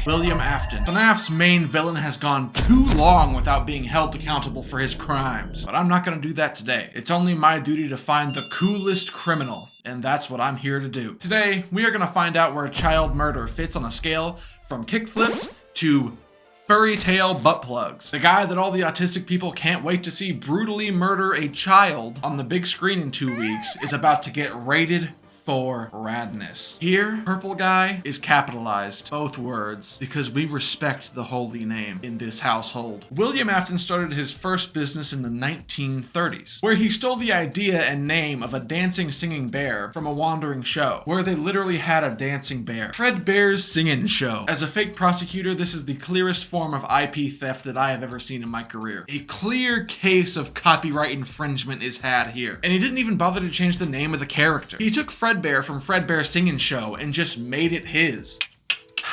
William Afton. FNAF's main villain has gone too long without being held accountable for his crimes. But I'm not gonna do that today. It's only my duty to find the coolest criminal, and that's what I'm here to do. Today, we are gonna find out where child murder fits on a scale from kickflips to furry tail butt plugs. The guy that all the autistic people can't wait to see brutally murder a child on the big screen in 2 weeks is about to get rated for radness. Here, purple guy is capitalized, both words, because we respect the holy name in this household. William Afton started his first business in the 1930s, where he stole the idea and name of a dancing singing bear from a wandering show, where they literally had a dancing bear. Fredbear's Singin' Show. As a fake prosecutor, this is the clearest form of IP theft that I have ever seen in my career. A clear case of copyright infringement is had here. And he didn't even bother to change the name of the character. He took Fredbear from Fredbear's Singin' Show and just made it his.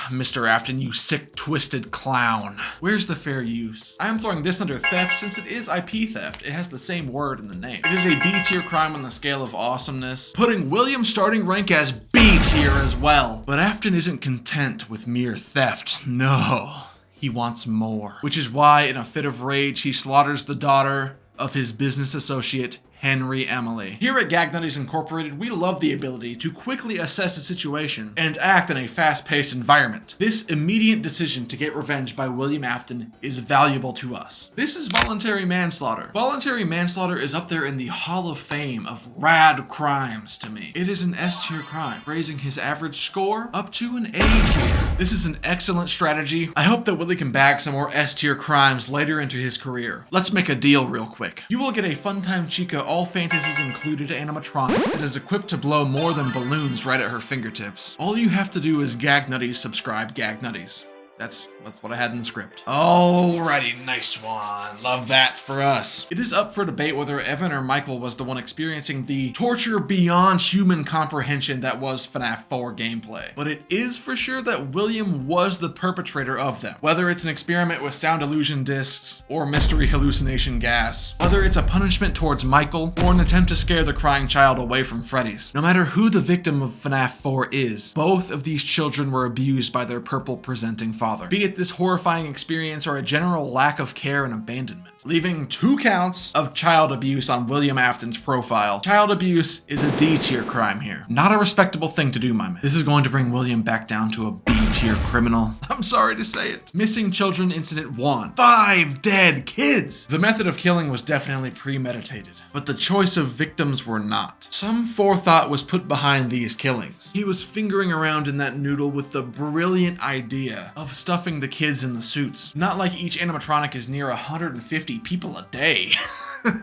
Mr. Afton, you sick, twisted clown. Where's the fair use? I am throwing this under theft since it is IP theft. It has the same word in the name. It is a B tier crime on the scale of awesomeness, putting William's starting rank as B tier as well. But Afton isn't content with mere theft. No, he wants more. Which is why, in a fit of rage, he slaughters the daughter of his business associate, Henry Emily. Here at Gagnutties Incorporated, we love the ability to quickly assess a situation and act in a fast-paced environment. This immediate decision to get revenge by William Afton is valuable to us. This is voluntary manslaughter. Voluntary manslaughter is up there in the Hall of Fame of rad crimes to me. It is an S tier crime, raising his average score up to an A tier. This is an excellent strategy. I hope that Willie can bag some more S tier crimes later into his career. Let's make a deal real quick. You will get a Funtime Chica all fantasies included animatronic that is equipped to blow more than balloons right at her fingertips. All you have to do is Gagnutties subscribe Gagnutties. That's what I had in the script. Alrighty, nice one. Love that for us. It is up for debate whether Evan or Michael was the one experiencing the torture beyond human comprehension that was FNAF 4 gameplay. But it is for sure that William was the perpetrator of them. Whether it's an experiment with sound illusion discs or mystery hallucination gas. Whether it's a punishment towards Michael or an attempt to scare the crying child away from Freddy's. No matter who the victim of FNAF 4 is, both of these children were abused by their purple presenting father. Be it this horrifying experience or a general lack of care and abandonment, leaving 2 counts of child abuse on William Afton's profile. Child abuse is a D tier crime here. Not a respectable thing to do, my man. This is going to bring William back down to a B tier criminal. I'm sorry to say it. Missing children incident 1. 5 dead kids! The method of killing was definitely premeditated, but the choice of victims were not. Some forethought was put behind these killings. He was fingering around in that noodle with the brilliant idea of stuffing the kids in the suits. Not like each animatronic is near 150 people a day.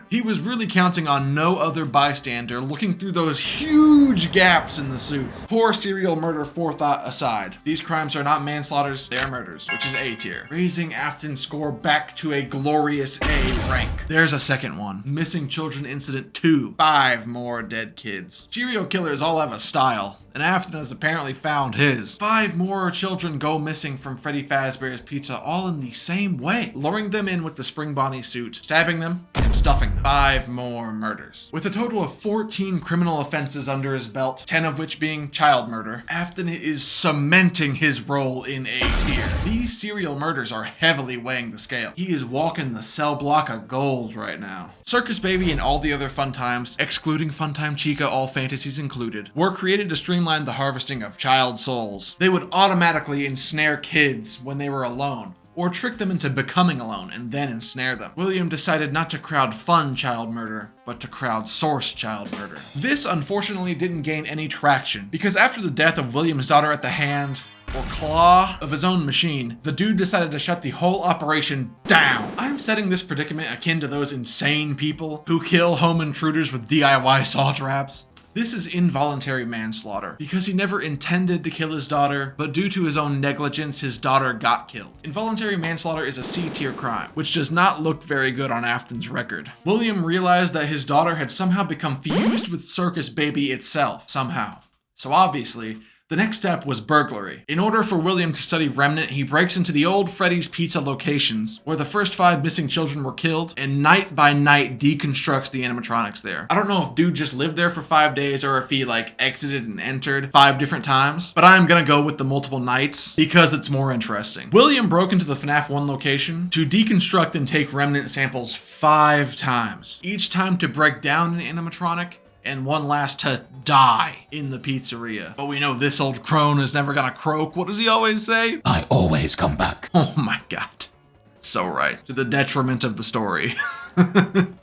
He was really counting on no other bystander looking through those huge gaps in the suits. Poor serial murder forethought aside, these crimes are not manslaughters, they are murders, which is A tier, raising Afton's score back to a glorious A rank. There's a second one. Missing children incident 2. 5 more dead kids. Serial killers all have a style, and Afton has apparently found his. 5 more children go missing from Freddy Fazbear's Pizza, all in the same way. Luring them in with the Spring Bonnie suit, stabbing them, and stuffing them. 5 more murders. With a total of 14 criminal offenses under his belt, 10 of which being child murder, Afton is cementing his role in A tier. These serial murders are heavily weighing the scale. He is walking the cell block of gold right now. Circus Baby and all the other fun times, excluding Funtime Chica all fantasies included, were created to streamline the harvesting of child souls. They would automatically ensnare kids when they were alone, or trick them into becoming alone and then ensnare them. William decided not to crowdfund child murder, but to crowdsource child murder. This unfortunately didn't gain any traction, because after the death of William's daughter at the hands or claw of his own machine, the dude decided to shut the whole operation down. I'm setting this predicament akin to those insane people who kill home intruders with DIY saw traps. This is involuntary manslaughter, because he never intended to kill his daughter, but due to his own negligence, his daughter got killed. Involuntary manslaughter is a C tier crime, which does not look very good on Afton's record. William realized that his daughter had somehow become fused with Circus Baby itself, somehow. So obviously, The next step was burglary. In order for William to study Remnant, he breaks into the old Freddy's Pizza locations, where the first 5 missing children were killed, and night by night deconstructs the animatronics there. I don't know if dude just lived there for 5 days or if he like exited and entered 5 different times, but I'm gonna go with the multiple nights because it's more interesting. William broke into the FNAF 1 location to deconstruct and take Remnant samples 5 times, each time to break down an animatronic and one last to die in the pizzeria. But we know this old crone is never gonna croak. What does he always say? I always come back. Oh my god. So right. To the detriment of the story.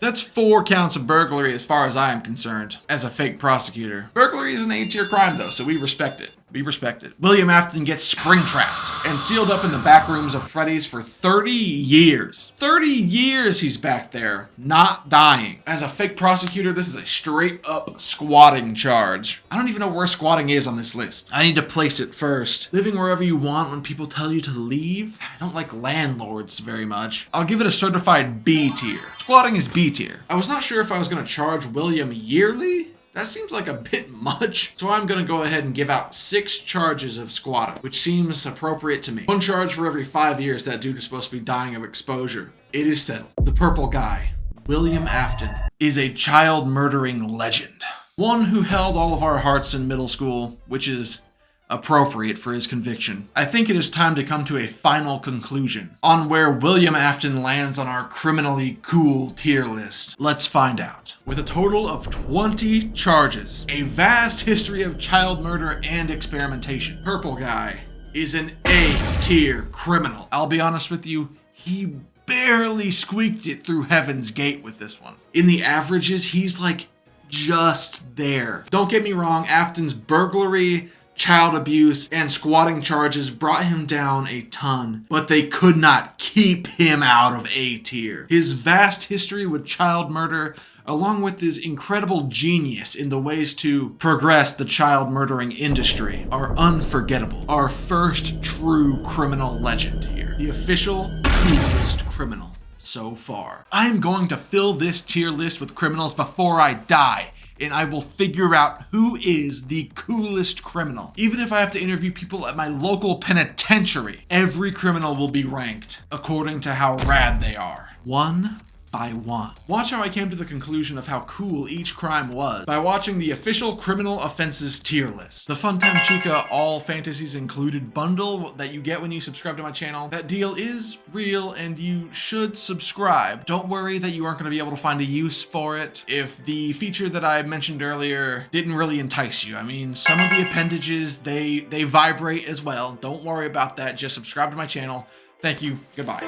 That's 4 counts of burglary as far as I am concerned, as a fake prosecutor. Burglary is an A-tier crime though, so we respect it. We respect it. William Afton gets springtrapped and sealed up in the back rooms of Freddy's for 30 years. 30 years he's back there, not dying. As a fake prosecutor, this is a straight up squatting charge. I don't even know where squatting is on this list. I need to place it first. Living wherever you want when people tell you to leave? I don't like landlords very much. I'll give it a certified B tier. Squatting is B tier. I was not sure if I was gonna charge William yearly. That seems like a bit much, so I'm gonna go ahead and give out 6 charges of squatting, which seems appropriate to me. 1 charge for every 5 years that dude is supposed to be dying of exposure. It is settled. The purple guy, William Afton, is a child murdering legend. One who held all of our hearts in middle school, which is appropriate for his conviction. I think it is time to come to a final conclusion on where William Afton lands on our criminally cool tier list. Let's find out. With a total of 20 charges, a vast history of child murder and experimentation, Purple Guy is an A-tier criminal. I'll be honest with you, he barely squeaked it through Heaven's Gate with this one. In the averages, he's like just there. Don't get me wrong, Afton's burglary, child abuse, and squatting charges brought him down a ton, but they could not keep him out of A tier. His vast history with child murder, along with his incredible genius in the ways to progress the child murdering industry, are unforgettable. Our first true criminal legend here. The official coolest criminal so far. I'm going to fill this tier list with criminals before I die, and I will figure out who is the coolest criminal. Even if I have to interview people at my local penitentiary, every criminal will be ranked according to how rad they are. 1 by 1. Watch how I came to the conclusion of how cool each crime was by watching the official criminal offenses tier list. The Funtime Chica All Fantasies Included bundle that you get when you subscribe to my channel. That deal is real and you should subscribe. Don't worry that you aren't going to be able to find a use for it if the feature that I mentioned earlier didn't really entice you. I mean, some of the appendages, they vibrate as well. Don't worry about that. Just subscribe to my channel. Thank you. Goodbye.